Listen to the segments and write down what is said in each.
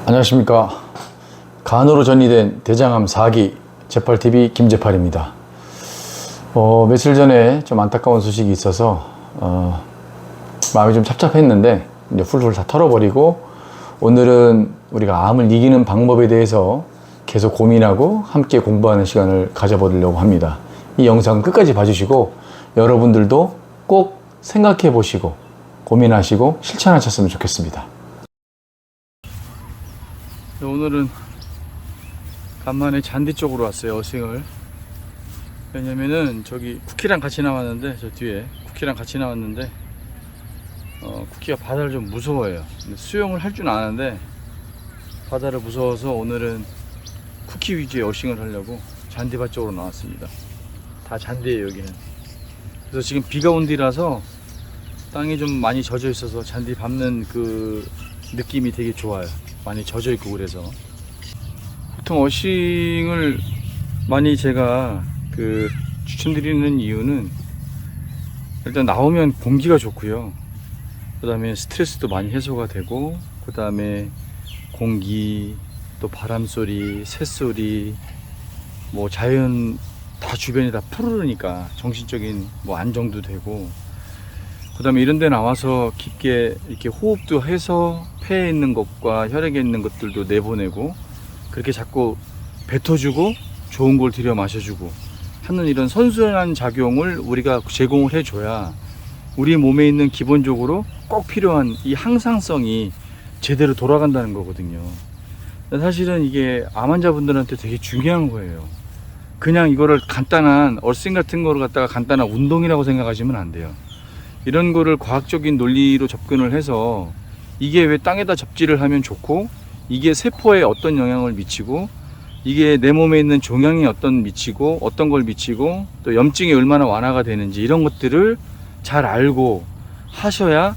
안녕하십니까. 간으로 전이된 대장암 4기 재팔TV 김재팔입니다. 며칠 전에 좀 안타까운 소식이 있어서 마음이 좀 착잡했는데 이제 훌훌 다 털어버리고 오늘은 우리가 암을 이기는 방법에 대해서 계속 고민하고 함께 공부하는 시간을 가져보려고 합니다. 이 영상 끝까지 봐주시고 여러분들도 꼭 생각해 보시고 고민하시고 실천하셨으면 좋겠습니다. 오늘은 간만에 잔디 쪽으로 왔어요. 어싱을. 왜냐면은 저기 쿠키랑 같이 나왔는데, 저 뒤에 쿠키랑 같이 나왔는데 쿠키가 바다를 좀 무서워해요. 근데 수영을 할 줄 아는데 바다를 무서워서 오늘은 쿠키 위주의 어싱을 하려고 잔디밭 쪽으로 나왔습니다. 다 잔디예요 여기는. 그래서 지금 비가 온 뒤라서 땅이 좀 많이 젖어 있어서 잔디 밟는 그 느낌이 되게 좋아요. 많이 젖어 있고. 그래서 보통 어싱을 많이 제가 추천드리는 이유는 일단 나오면 공기가 좋고요. 그 다음에 스트레스도 많이 해소가 되고, 그 다음에 공기, 또 바람소리, 새소리, 뭐 자연 다 주변이 다 푸르르니까 정신적인 뭐 안정도 되고, 그 다음에 이런 데 나와서 깊게 이렇게 호흡도 해서 폐에 있는 것과 혈액에 있는 것들도 내보내고, 그렇게 자꾸 뱉어주고 좋은 걸 들여 마셔주고 하는 이런 선순환 작용을 우리가 제공을 해줘야 우리 몸에 있는 기본적으로 꼭 필요한 이 항상성이 제대로 돌아간다는 거거든요. 사실은 이게 암 환자분들한테 되게 중요한 거예요. 그냥 이거를 간단한 얼싱 같은 거를 갖다가 간단한 운동이라고 생각하시면 안 돼요. 이런 거를 과학적인 논리로 접근을 해서 이게 왜 땅에다 접지를 하면 좋고, 이게 세포에 어떤 영향을 미치고, 이게 내 몸에 있는 종양이 어떤 걸 미치고, 또 염증이 얼마나 완화가 되는지, 이런 것들을 잘 알고 하셔야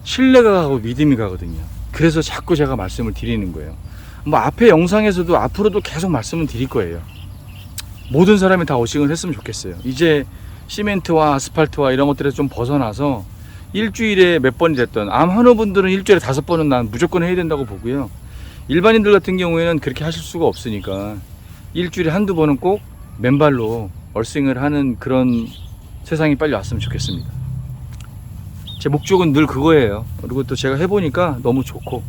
신뢰가 가고 믿음이 가거든요. 그래서 자꾸 제가 말씀을 드리는 거예요. 뭐 앞에 영상에서도 앞으로도 계속 말씀을 드릴 거예요. 모든 사람이 다 어싱을 했으면 좋겠어요. 이제 시멘트와 아스팔트와 이런 것들에서 좀 벗어나서 일주일에 몇 번이 됐던, 암 환우분들은 일주일에 5번은 난 무조건 해야 된다고 보고요. 일반인들 같은 경우에는 그렇게 하실 수가 없으니까 일주일에 한두 번은 꼭 맨발로 얼싱을 하는 그런 세상이 빨리 왔으면 좋겠습니다. 제 목적은 늘 그거예요. 그리고 또 제가 해보니까 너무 좋고,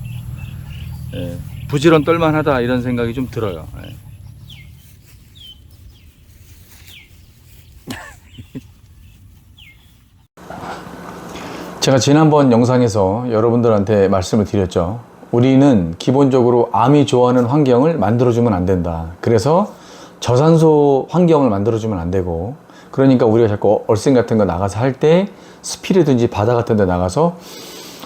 부지런 떨만하다 이런 생각이 좀 들어요. 제가 지난번 영상에서 여러분들한테 말씀을 드렸죠. 우리는 기본적으로 암이 좋아하는 환경을 만들어주면 안 된다. 그래서 저산소 환경을 만들어주면 안 되고, 그러니까 우리가 자꾸 얼싱 같은 거 나가서 할 때 스피라든지 바다 같은 데 나가서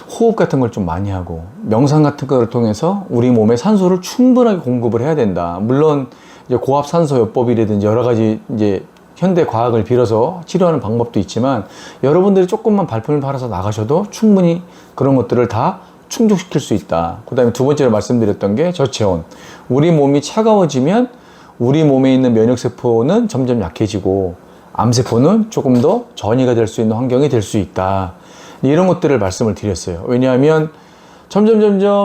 호흡 같은 걸 좀 많이 하고, 명상 같은 거를 통해서 우리 몸에 산소를 충분하게 공급을 해야 된다. 물론 이제 고압 산소요법이라든지 여러 가지 이제 현대 과학을 빌어서 치료하는 방법도 있지만, 여러분들이 조금만 발품을 팔아서 나가셔도 충분히 그런 것들을 다 충족시킬 수 있다. 그 다음에 두 번째로 말씀드렸던 게 저체온. 우리 몸이 차가워지면 우리 몸에 있는 면역세포는 점점 약해지고 암세포는 조금 더 전이가 될 수 있는 환경이 될 수 있다. 이런 것들을 말씀을 드렸어요. 왜냐하면 점점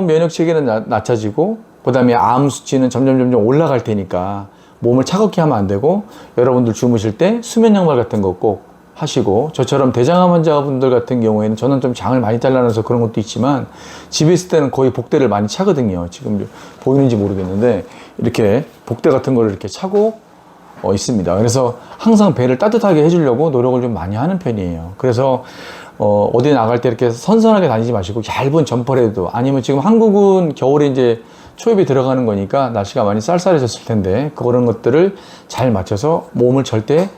면역체계는 낮아지고, 그 다음에 암 수치는 점점 올라갈 테니까 몸을 차갑게 하면 안 되고, 여러분들 주무실 때 수면 양말 같은 거 꼭 하시고, 저처럼 대장암 환자분들 같은 경우에는 저는 좀 장을 많이 잘라놔서 그런 것도 있지만 집에 있을 때는 거의 복대를 많이 차거든요. 지금 보이는지 모르겠는데 이렇게 복대 같은 거를 이렇게 차고 있습니다. 그래서 항상 배를 따뜻하게 해주려고 노력을 좀 많이 하는 편이에요. 그래서 어디 나갈 때 이렇게 선선하게 다니지 마시고 얇은 점퍼라도, 아니면 지금 한국은 겨울에 이제 초입이 들어가는 거니까 날씨가 많이 쌀쌀해졌을 텐데 그런 것들을 잘 맞춰서 몸을 절대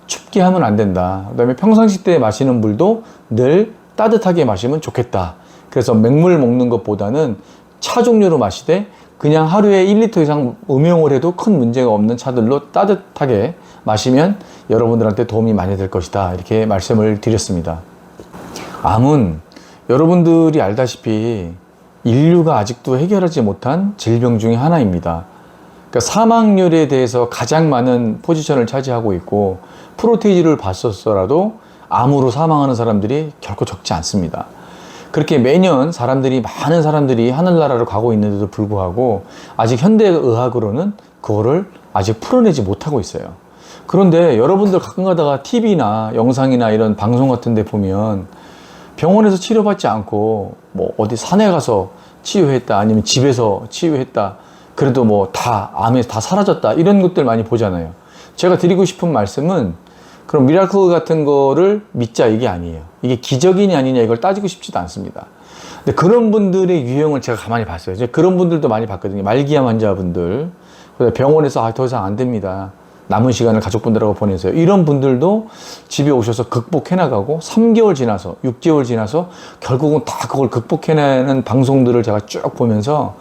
춥게 하면 안 된다. 그 다음에 평상시 때 마시는 물도 늘 따뜻하게 마시면 좋겠다. 그래서 맹물 먹는 것보다는 차 종류로 마시되 그냥 하루에 1리터 이상 음용을 해도 큰 문제가 없는 차들로 따뜻하게 마시면 여러분들한테 도움이 많이 될 것이다. 이렇게 말씀을 드렸습니다. 암은 여러분들이 알다시피 인류가 아직도 해결하지 못한 질병 중에 하나입니다. 그러니까 사망률에 대해서 가장 많은 포지션을 차지하고 있고, 프로테이지를 봤었더라도 암으로 사망하는 사람들이 결코 적지 않습니다. 그렇게 매년 많은 사람들이 하늘나라로 가고 있는데도 불구하고 아직 현대의학으로는 그거를 아직 풀어내지 못하고 있어요. 그런데 여러분들 가끔 가다가 TV나 영상이나 이런 방송 같은 데 보면 병원에서 치료받지 않고 뭐 어디 산에 가서 치유했다, 아니면 집에서 치유했다, 그래도 뭐 다 암에 다 사라졌다, 이런 것들 많이 보잖아요. 제가 드리고 싶은 말씀은 그럼 미라클 같은 거를 믿자, 이게 아니에요. 이게 기적이냐 아니냐 이걸 따지고 싶지도 않습니다. 근데 그런 분들의 유형을 제가 가만히 봤어요. 이제 그런 분들도 많이 봤거든요. 말기암 환자분들, 병원에서 더 이상 안 됩니다, 남은 시간을 가족분들하고 보내세요, 이런 분들도 집에 오셔서 극복해 나가고 3개월 지나서 6개월 지나서 결국은 다 그걸 극복해내는 방송들을 제가 쭉 보면서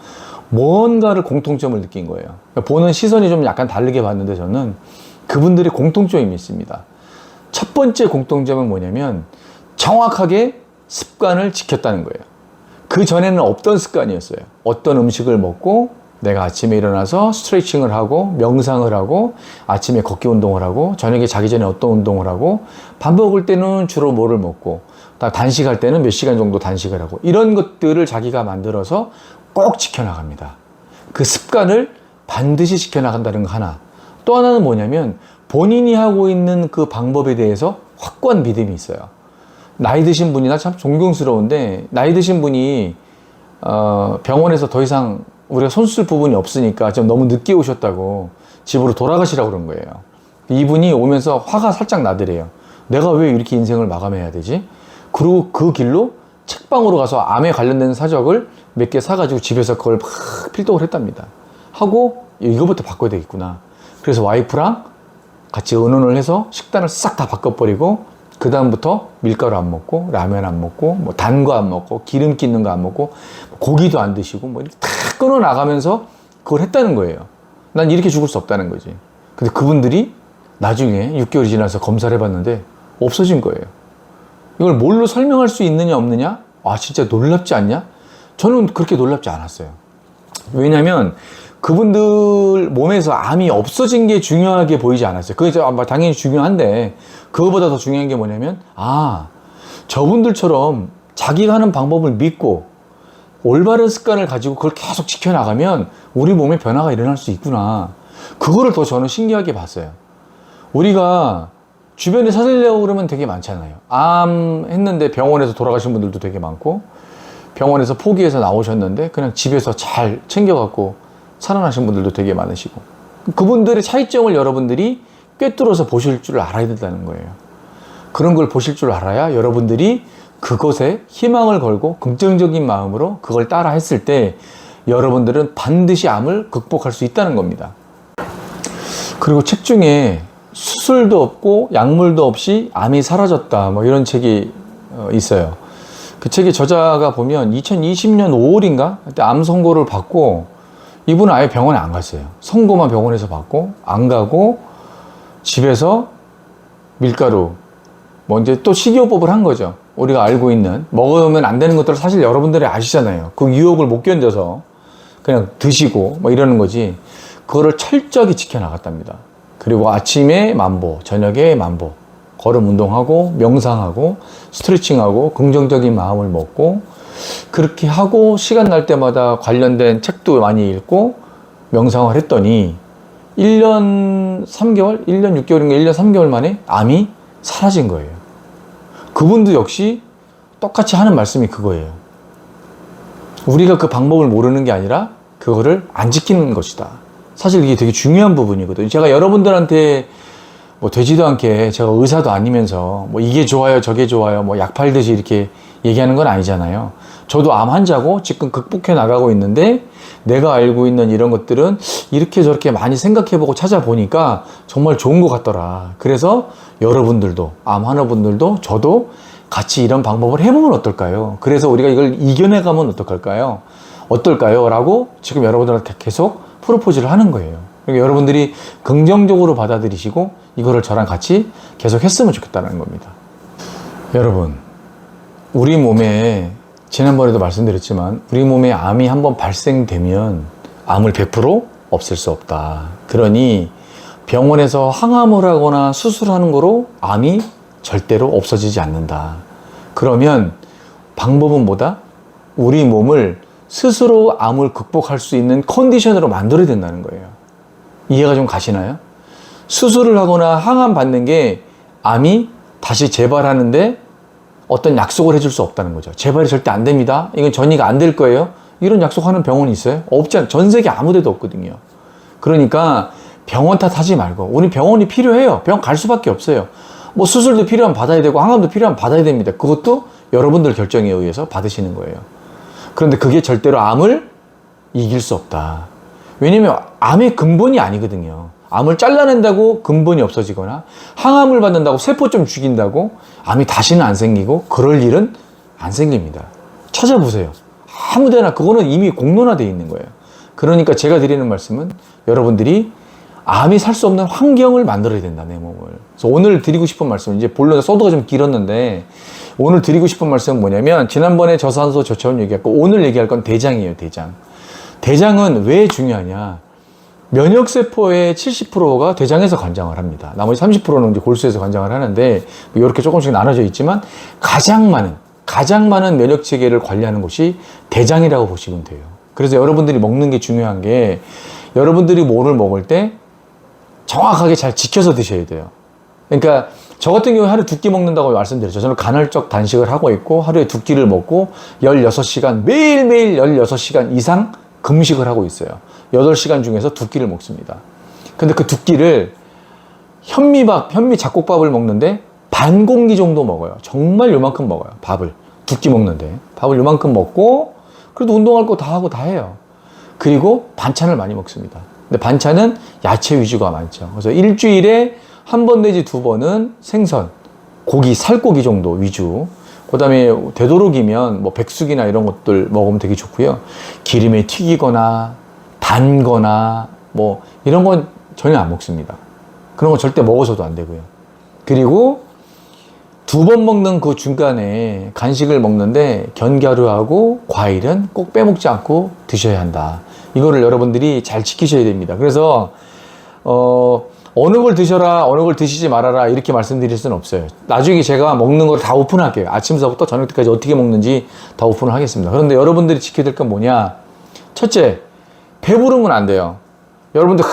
뭔가를 공통점을 느낀 거예요. 보는 시선이 좀 약간 다르게 봤는데 저는 그분들의 공통점이 있습니다. 첫 번째 공통점은 뭐냐면 정확하게 습관을 지켰다는 거예요. 그 전에는 없던 습관이었어요. 어떤 음식을 먹고 내가 아침에 일어나서 스트레칭을 하고 명상을 하고 아침에 걷기 운동을 하고 저녁에 자기 전에 어떤 운동을 하고 밥 먹을 때는 주로 뭐를 먹고 단식할 때는 몇 시간 정도 단식을 하고, 이런 것들을 자기가 만들어서 꼭 지켜나갑니다. 그 습관을 반드시 지켜나간다는 거 하나. 또 하나는 뭐냐면 본인이 하고 있는 그 방법에 대해서 확고한 믿음이 있어요. 나이 드신 분이나 참 존경스러운데, 나이 드신 분이 병원에서 더 이상 우리가 손쓸 부분이 없으니까 좀 너무 늦게 오셨다고 집으로 돌아가시라고 그런 거예요. 이분이 오면서 화가 살짝 나더래요. 내가 왜 이렇게 인생을 마감해야 되지? 그리고 그 길로 책방으로 가서 암에 관련된 사적을 몇 개 사가지고 집에서 그걸 막 필독을 했답니다. 하고 이거부터 바꿔야 되겠구나. 그래서 와이프랑 같이 의논을 해서 식단을 싹 다 바꿔버리고 그 다음부터 밀가루 안 먹고 라면 안 먹고 뭐 단 거 안 먹고 기름기 있는 거 안 먹고 고기도 안 드시고 뭐 이렇게 다 끊어 나가면서 그걸 했다는 거예요. 난 이렇게 죽을 수 없다는 거지. 근데 그분들이 나중에 6개월이 지나서 검사를 해봤는데 없어진 거예요. 이걸 뭘로 설명할 수 있느냐 없느냐? 아, 진짜 놀랍지 않냐? 저는 그렇게 놀랍지 않았어요. 왜냐면 그분들 몸에서 암이 없어진 게 중요하게 보이지 않았어요. 그게 당연히 중요한데 그거보다 더 중요한 게 뭐냐면, 저분들처럼 자기가 하는 방법을 믿고 올바른 습관을 가지고 그걸 계속 지켜나가면 우리 몸에 변화가 일어날 수 있구나. 그거를 더 저는 신기하게 봤어요. 우리가 주변에 살려고 그러면 되게 많잖아요. 암 했는데 병원에서 돌아가신 분들도 되게 많고, 병원에서 포기해서 나오셨는데 그냥 집에서 잘 챙겨갖고 살아나신 분들도 되게 많으시고, 그분들의 차이점을 여러분들이 꿰뚫어서 보실 줄 알아야 된다는 거예요. 그런 걸 보실 줄 알아야 여러분들이 그것에 희망을 걸고 긍정적인 마음으로 그걸 따라 했을 때 여러분들은 반드시 암을 극복할 수 있다는 겁니다. 그리고 책 중에 수술도 없고 약물도 없이 암이 사라졌다 뭐 이런 책이 있어요. 그 책의 저자가 보면 2020년 5월인가 그때 암 선고를 받고 이분은 아예 병원에 안 갔어요. 선고만 병원에서 받고 안 가고 집에서 밀가루 뭐 이제 또 식이요법을 한 거죠. 우리가 알고 있는 먹으면 안 되는 것들을 사실 여러분들이 아시잖아요. 그 유혹을 못 견뎌서 그냥 드시고 뭐 이러는 거지. 그거를 철저하게 지켜나갔답니다. 그리고 아침에 만보, 저녁에 만보, 걸음 운동하고 명상하고 스트레칭하고 긍정적인 마음을 먹고 그렇게 하고 시간 날 때마다 관련된 책도 많이 읽고 명상을 했더니 1년 3개월, 1년 6개월인가 1년 3개월 만에 암이 사라진 거예요. 그분도 역시 똑같이 하는 말씀이 그거예요. 우리가 그 방법을 모르는 게 아니라 그거를 안 지키는 것이다. 사실 이게 되게 중요한 부분이거든요. 제가 여러분들한테 뭐 되지도 않게 제가 의사도 아니면서 뭐 이게 좋아요 저게 좋아요 뭐 약 팔듯이 이렇게 얘기하는 건 아니잖아요. 저도 암 환자고 지금 극복해 나가고 있는데 내가 알고 있는 이런 것들은 이렇게 저렇게 많이 생각해보고 찾아보니까 정말 좋은 것 같더라. 그래서 여러분들도 암 환우분들도 저도 같이 이런 방법을 해보면 어떨까요? 그래서 우리가 이걸 이겨내가면 어떨까요? 라고 지금 여러분들한테 계속 프로포즈를 하는 거예요. 그러니까 여러분들이 긍정적으로 받아들이시고 이거를 저랑 같이 계속 했으면 좋겠다는 겁니다. 여러분, 우리 몸에 지난번에도 말씀드렸지만 우리 몸에 암이 한번 발생되면 암을 100% 없앨 수 없다. 그러니 병원에서 항암을 하거나 수술하는 거로 암이 절대로 없어지지 않는다. 그러면 방법은 뭐다? 우리 몸을 스스로 암을 극복할 수 있는 컨디션으로 만들어야 된다는 거예요. 이해가 좀 가시나요? 수술을 하거나 항암 받는 게 암이 다시 재발하는데 어떤 약속을 해줄 수 없다는 거죠. 재발이 절대 안 됩니다. 이건 전이가 안 될 거예요. 이런 약속하는 병원이 있어요? 없잖아요. 전 세계 아무 데도 없거든요. 그러니까 병원 탓하지 말고 우리 병원이 필요해요. 병원 갈 수밖에 없어요. 뭐 수술도 필요하면 받아야 되고 항암도 필요하면 받아야 됩니다. 그것도 여러분들 결정에 의해서 받으시는 거예요. 그런데 그게 절대로 암을 이길 수 없다. 왜냐면 암의 근본이 아니거든요. 암을 잘라낸다고 근본이 없어지거나 항암을 받는다고 세포 좀 죽인다고 암이 다시는 안 생기고 그럴 일은 안 생깁니다. 찾아보세요. 아무데나 그거는 이미 공론화되어 있는 거예요. 그러니까 제가 드리는 말씀은 여러분들이 암이 살 수 없는 환경을 만들어야 된다, 내 몸을. 그래서 오늘 드리고 싶은 말씀은 이제 본론 서두가 좀 길었는데 오늘 드리고 싶은 말씀은 뭐냐면 지난번에 저산소 저체온 얘기했고 오늘 얘기할 건 대장이에요, 대장. 대장은 왜 중요하냐? 면역세포의 70%가 대장에서 관장을 합니다. 나머지 30%는 이제 골수에서 관장을 하는데 이렇게 조금씩 나눠져 있지만 가장 많은 면역 체계를 관리하는 곳이 대장이라고 보시면 돼요. 그래서 여러분들이 먹는 게 중요한 게 여러분들이 뭐를 먹을 때 정확하게 잘 지켜서 드셔야 돼요. 그러니까 저 같은 경우에 하루에 2끼 먹는다고 말씀드렸죠. 저는 간헐적 단식을 하고 있고 하루에 2끼를 먹고 16시간 매일매일 16시간 이상 금식을 하고 있어요. 8시간 중에서 2끼를 먹습니다. 근데 그 2끼를 현미 잡곡밥을 먹는데 반 공기 정도 먹어요. 정말 요만큼 먹어요. 밥을 2끼 먹는데 밥을 요만큼 먹고 그래도 운동할 거 다 하고 다 해요. 그리고 반찬을 많이 먹습니다. 근데 반찬은 야채 위주가 많죠. 그래서 일주일에 1번 내지 2번은 생선, 고기, 살코기 정도 위주. 그 다음에 되도록이면 뭐 백숙이나 이런 것들 먹으면 되게 좋고요. 기름에 튀기거나 단거나 뭐 이런 건 전혀 안 먹습니다. 그런 거 절대 먹어서도 안 되고요. 그리고 2번 먹는 그 중간에 간식을 먹는데 견과류하고 과일은 꼭 빼먹지 않고 드셔야 한다. 이거를 여러분들이 잘 지키셔야 됩니다. 그래서 어느 걸 드셔라, 어느 걸 드시지 말아라 이렇게 말씀드릴 수는 없어요. 나중에 제가 먹는 걸 다 오픈할게요. 아침서부터 저녁 때까지 어떻게 먹는지 다 오픈을 하겠습니다. 그런데 여러분들이 지켜야 될 건 뭐냐? 첫째, 배부르면 안 돼요. 여러분들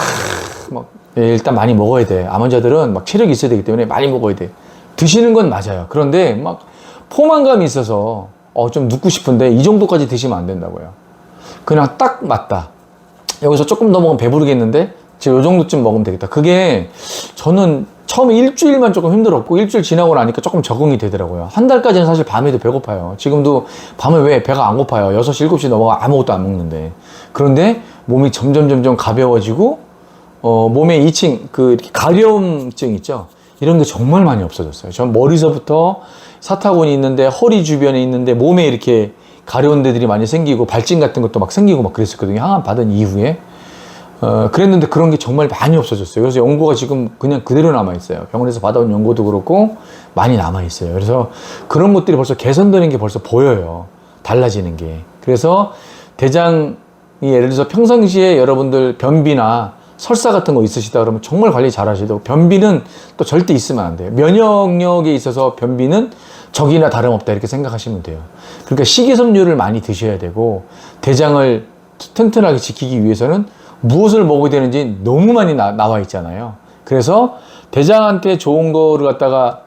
일단 많이 먹어야 돼. 암 환자들은 막 체력이 있어야 되기 때문에 많이 먹어야 돼. 드시는 건 맞아요. 그런데 막 포만감이 있어서 좀 눕고 싶은데 이 정도까지 드시면 안 된다고요. 그냥 딱 맞다. 여기서 조금 더 먹으면 배부르겠는데 지금 이 정도쯤 먹으면 되겠다. 그게 저는 처음에 일주일만 조금 힘들었고 일주일 지나고 나니까 조금 적응이 되더라고요. 한 달까지는 사실 밤에도 배고파요. 지금도 밤에 왜 배가 안 고파요? 6시, 7시 넘어가 아무것도 안 먹는데. 그런데 몸이 점점 가벼워지고 몸에 이렇게 가려움증 있죠? 이런 게 정말 많이 없어졌어요. 전 머리서부터 사타구니 있는데 허리 주변에 있는데 몸에 이렇게 가려운 데들이 많이 생기고 발진 같은 것도 막 생기고 막 그랬었거든요. 항암 받은 이후에. 그랬는데 그런 게 정말 많이 없어졌어요. 그래서 연고가 지금 그냥 그대로 남아있어요. 병원에서 받아온 연고도 그렇고 많이 남아있어요. 그래서 그런 것들이 벌써 개선되는 게 벌써 보여요. 달라지는 게. 그래서 대장이 예를 들어서 평상시에 여러분들 변비나 설사 같은 거 있으시다 그러면 정말 관리 잘 하셔야 되고 변비는 또 절대 있으면 안 돼요. 면역력에 있어서 변비는 적이나 다름없다 이렇게 생각하시면 돼요. 그러니까 식이섬유를 많이 드셔야 되고 대장을 튼튼하게 지키기 위해서는 무엇을 먹어야 되는지 너무 많이 나와 있잖아요. 그래서 대장한테 좋은 거를 갖다가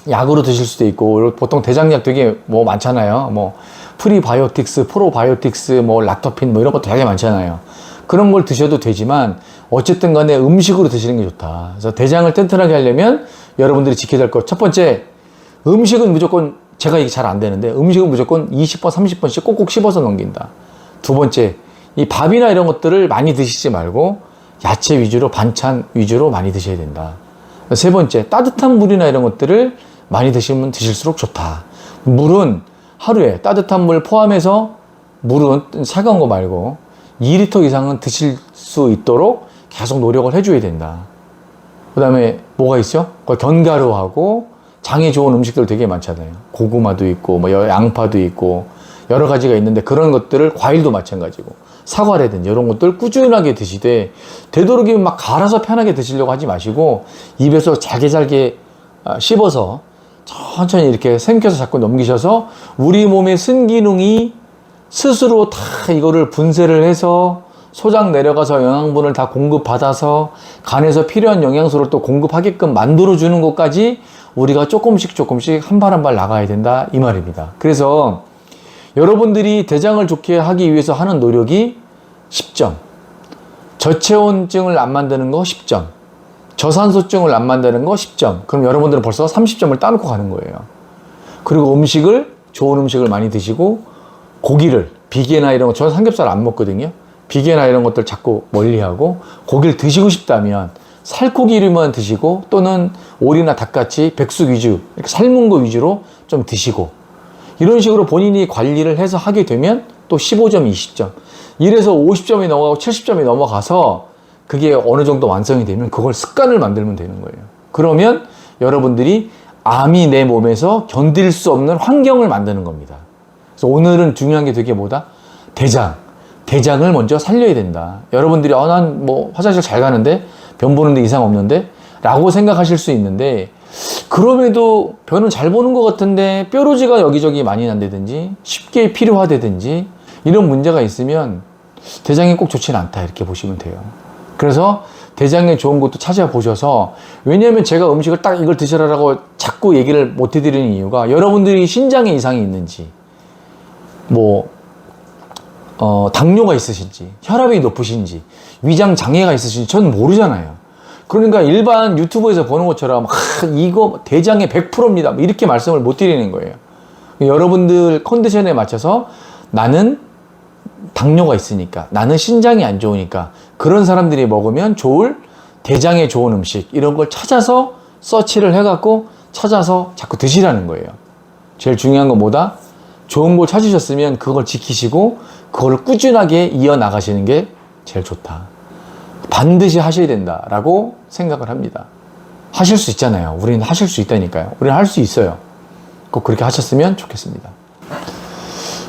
약으로 드실 수도 있고 보통 대장약 되게 뭐 많잖아요. 뭐 프리바이오틱스, 프로바이오틱스, 뭐 락토핀 뭐 이런 것도 되게 많잖아요. 그런 걸 드셔도 되지만 어쨌든 간에 음식으로 드시는 게 좋다. 그래서 대장을 튼튼하게 하려면 여러분들이 지켜야 될 것 첫 번째, 음식은 무조건 제가 이게 잘 안 되는데 음식은 무조건 20번, 30번씩 꼭꼭 씹어서 넘긴다. 두 번째, 이 밥이나 이런 것들을 많이 드시지 말고 야채 위주로 반찬 위주로 많이 드셔야 된다. 세 번째, 따뜻한 물이나 이런 것들을 많이 드시면 드실수록 좋다. 물은 하루에 따뜻한 물 포함해서 물은 차가운 거 말고 2리터 이상은 드실 수 있도록 계속 노력을 해줘야 된다. 그 다음에 뭐가 있죠? 견과류하고 장에 좋은 음식들 되게 많잖아요. 고구마도 있고 뭐 양파도 있고 여러 가지가 있는데 그런 것들을 과일도 마찬가지고 사과라든지 이런 것들 꾸준하게 드시되 되도록이면 막 갈아서 편하게 드시려고 하지 마시고 입에서 잘게 씹어서 천천히 이렇게 생겨서 자꾸 넘기셔서 우리 몸의 순기능이 스스로 다 이거를 분쇄를 해서 소장 내려가서 영양분을 다 공급받아서 간에서 필요한 영양소를 또 공급하게끔 만들어주는 것까지 우리가 조금씩 한 발 한 발 나가야 된다 이 말입니다. 그래서 여러분들이 대장을 좋게 하기 위해서 하는 노력이 10점, 저체온증을 안 만드는 거 10점, 저산소증을 안 만드는 거 10점. 그럼 여러분들은 벌써 30점을 따놓고 가는 거예요. 그리고 좋은 음식을 많이 드시고 고기를, 비계나 이런 거, 저는 삼겹살 안 먹거든요. 비계나 이런 것들 자꾸 멀리하고 고기를 드시고 싶다면 살코기류만 드시고 또는 오리나 닭같이 백숙 위주, 이렇게 삶은 거 위주로 좀 드시고 이런 식으로 본인이 관리를 해서 하게 되면 또 15점, 20점 이래서 50점이 넘어가고 70점이 넘어가서 그게 어느 정도 완성이 되면 그걸 습관을 만들면 되는 거예요. 그러면 여러분들이 암이 내 몸에서 견딜 수 없는 환경을 만드는 겁니다. 그래서 오늘은 중요한 게 되게 뭐다? 대장을 먼저 살려야 된다. 여러분들이 난 뭐 화장실 잘 가는데 변 보는데 이상 없는데 라고 생각하실 수 있는데 그럼에도 변은 잘 보는 것 같은데 뾰루지가 여기저기 많이 난다든지 쉽게 필요하다든지 이런 문제가 있으면 대장이 꼭 좋지는 않다 이렇게 보시면 돼요. 그래서 대장에 좋은 것도 찾아보셔서 왜냐하면 제가 음식을 딱 이걸 드시라고 자꾸 얘기를 못 해드리는 이유가 여러분들이 신장에 이상이 있는지 당뇨가 있으신지 혈압이 높으신지 위장 장애가 있으신지 전 모르잖아요. 그러니까 일반 유튜브에서 보는 것처럼 이거 대장의 100%입니다 이렇게 말씀을 못 드리는 거예요. 여러분들 컨디션에 맞춰서 나는 당뇨가 있으니까 나는 신장이 안 좋으니까 그런 사람들이 먹으면 좋을 대장에 좋은 음식 이런 걸 찾아서 서치를 해갖고 찾아서 자꾸 드시라는 거예요. 제일 중요한 건 뭐다? 좋은 걸 찾으셨으면 그걸 지키시고 그걸 꾸준하게 이어나가시는 게 제일 좋다. 반드시 하셔야 된다라고 생각을 합니다. 하실 수 있잖아요. 우리는 하실 수 있다니까요. 우리는 할 수 있어요. 꼭 그렇게 하셨으면 좋겠습니다.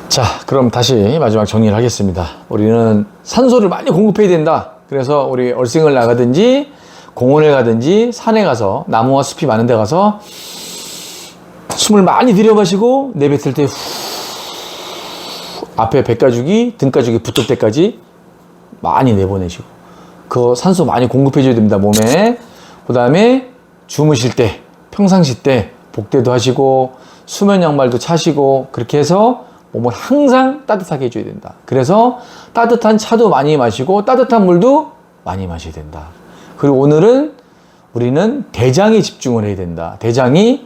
자, 그럼 다시 마지막 정리를 하겠습니다. 우리는 산소를 많이 공급해야 된다. 그래서 우리 얼싱을 나가든지 공원에 가든지 산에 가서 나무와 숲이 많은 데 가서 숨을 많이 들여마시고 내뱉을 때 앞에 배가죽이 등가죽이 붙을 때까지 많이 내보내시고 그 산소 많이 공급해 줘야 됩니다. 몸에. 그 다음에 주무실 때 평상시 때 복대도 하시고 수면 양말도 차시고 그렇게 해서 몸을 항상 따뜻하게 해줘야 된다. 그래서 따뜻한 차도 많이 마시고 따뜻한 물도 많이 마셔야 된다. 그리고 오늘은 우리는 대장에 집중을 해야 된다. 대장이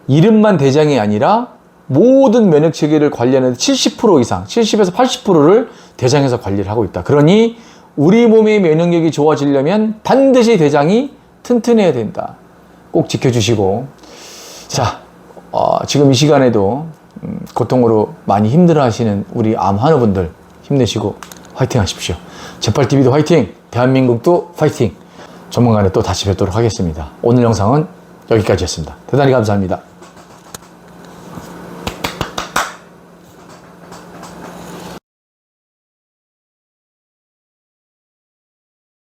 이름만 대장이 아니라 모든 면역 체계를 관리하는 70% 이상, 70에서 80%를 대장에서 관리를 하고 있다. 그러니 우리 몸의 면역력이 좋아지려면 반드시 대장이 튼튼해야 된다. 꼭 지켜주시고 자, 지금 이 시간에도 고통으로 많이 힘들어하시는 우리 암 환우분들 힘내시고 화이팅 하십시오. 제팔TV도 화이팅! 대한민국도 화이팅! 조만간에 또 다시 뵙도록 하겠습니다. 오늘 영상은 여기까지였습니다. 대단히 감사합니다.